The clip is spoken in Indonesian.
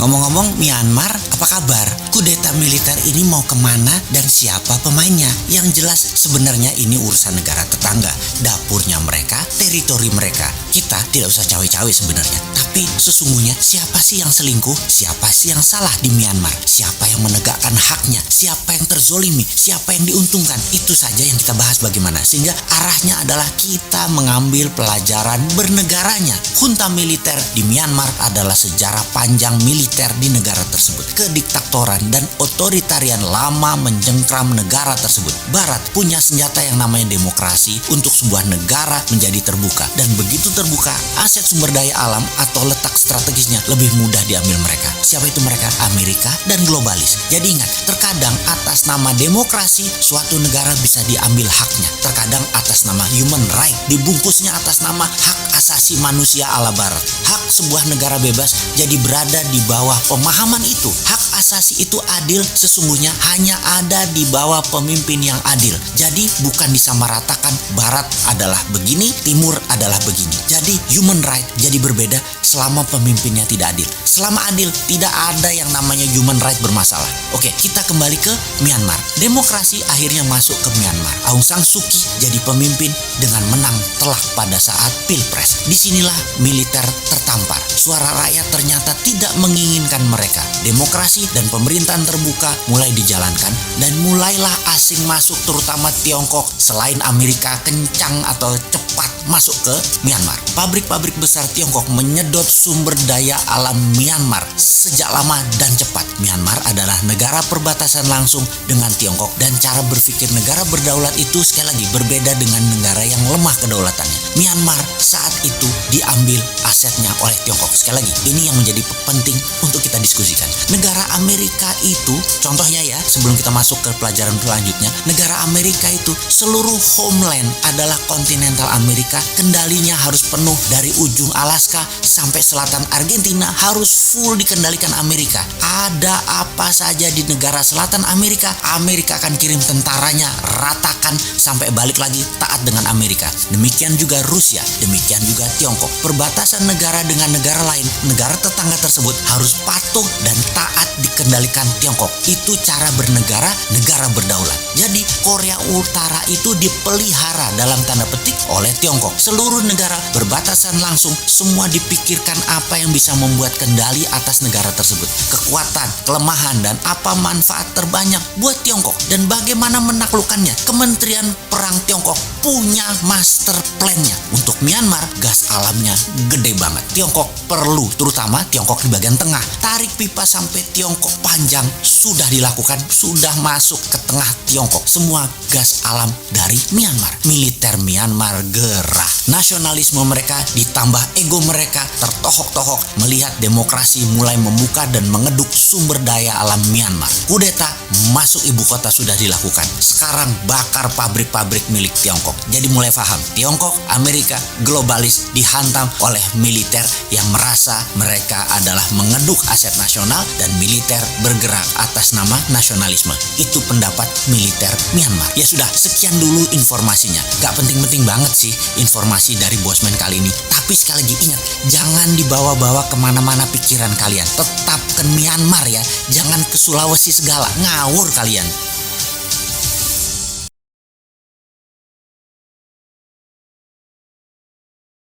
Ngomong-ngomong Myanmar, apa kabar? Kudeta militer ini mau kemana dan siapa pemainnya? Yang jelas sebenarnya ini urusan negara tetangga, dapurnya mereka, teritori mereka. Kita tidak usah cawe-cawe sebenarnya. Tapi sesungguhnya siapa sih yang selingkuh? Siapa sih yang salah di Myanmar? Siapa yang menegakkan haknya? Siapa yang terzolimi? Siapa yang diuntungkan? Itu saja yang kita bahas bagaimana. Sehingga arahnya adalah kita mengambil pelajaran bernegaranya. Junta militer di Myanmar adalah sejarah panjang militer di negara tersebut. Kediktatoran dan otoritarian lama menjengkram negara tersebut. Barat punya senjata yang namanya demokrasi untuk sebuah negara menjadi terbuka. Dan begitu terbuka, aset sumber daya alam atau letak strategisnya lebih mudah diambil mereka. Siapa itu mereka? Amerika dan globalis. Jadi ingat, terkadang atas nama demokrasi suatu negara bisa diambil haknya. Terkadang atas nama human right, dibungkusnya atas nama hak asasi manusia ala barat. Hak sebuah negara bebas jadi berada di bawah pemahaman itu. Hak asasi itu adil sesungguhnya hanya ada di bawah pemimpin yang adil. Jadi bukan disamaratakan barat adalah begini, timur adalah begini. Jadi human right jadi berbeda selama pemimpinnya tidak adil. Selama adil tidak ada yang namanya human right bermasalah. Oke, kita kembali ke Myanmar. Demokrasi akhirnya masuk ke Myanmar. Aung San Suu Kyi jadi pemimpin dengan menang telak pada saat pilpres. Disinilah militer tertampar. Suara rakyat ternyata tidak menginginkan mereka. Demokrasi dan pemerintahan terbuka mulai dijalankan dan mulailah asing masuk, terutama Tiongkok selain Amerika kencang atau cepat masuk ke Myanmar. Pabrik-pabrik besar Tiongkok menyedot sumber daya alam Myanmar sejak lama dan cepat. Myanmar adalah negara perbatasan langsung dengan Tiongkok dan cara berpikir negara berdaulat itu sekali lagi berbeda dengan negara yang lemah kedaulatannya. Myanmar saat itu diambil asetnya oleh Tiongkok. Sekali lagi, ini yang menjadi penting untuk kita diskusikan. Negara Amerika itu, contohnya ya, sebelum kita masuk ke pelajaran selanjutnya, negara Amerika itu seluruh homeland adalah kontinental Amerika, kendalinya harus penuh dari ujung Alaska sampai selatan Argentina harus full dikendalikan Amerika. Ada apa saja di negara selatan Amerika, Amerika akan kirim tentaranya, ratakan sampai balik lagi taat dengan Amerika. Demikian juga Rusia, demikian juga Tiongkok. Perbatasan negara dengan negara lain, negara tetangga tersebut harus patuh dan taat dikendalikan Tiongkok. Itu cara bernegara, negara berdaulat. Jadi Korea Utara itu dipelihara dalam tanda petik oleh Tiongkok. Seluruh negara berbatasan langsung semua dipikirkan apa yang bisa membuat kendali atas negara tersebut. Kekuatan, kelemahan, dan apa manfaat terbanyak buat Tiongkok dan bagaimana menaklukkannya. Kementerian Perang Tiongkok punya master plan-nya. Untuk Myanmar, gas alamnya gede banget. Tiongkok perlu, terutama Tiongkok di bagian tengah. Tarik pipa sampai Tiongkok panjang sudah dilakukan, sudah masuk ke tengah Tiongkok. Semua gas alam dari Myanmar. Militer Myanmar gerah. Nasionalisme mereka ditambah ego mereka tertohok-tohok melihat demokrasi mulai membuka dan mengeduk sumber daya alam Myanmar. Kudeta masuk ibu kota sudah dilakukan. Sekarang bakar pabrik-pabrik milik Tiongkok. Jadi mulai paham, Tiongkok, Amerika, globalis dihantam oleh militer yang merasa mereka adalah mengeduk aset nasional dan militer bergerak atas nama nasionalisme. Itu pendapat militer Myanmar. Ya sudah, sekian dulu informasinya. Gak penting-penting banget sih informasi dari Bosman kali ini. Tapi sekali lagi ingat, jangan dibawa-bawa kemana-mana pikiran kalian. Tetap ke Myanmar ya, jangan ke Sulawesi segala. Ngawur kalian.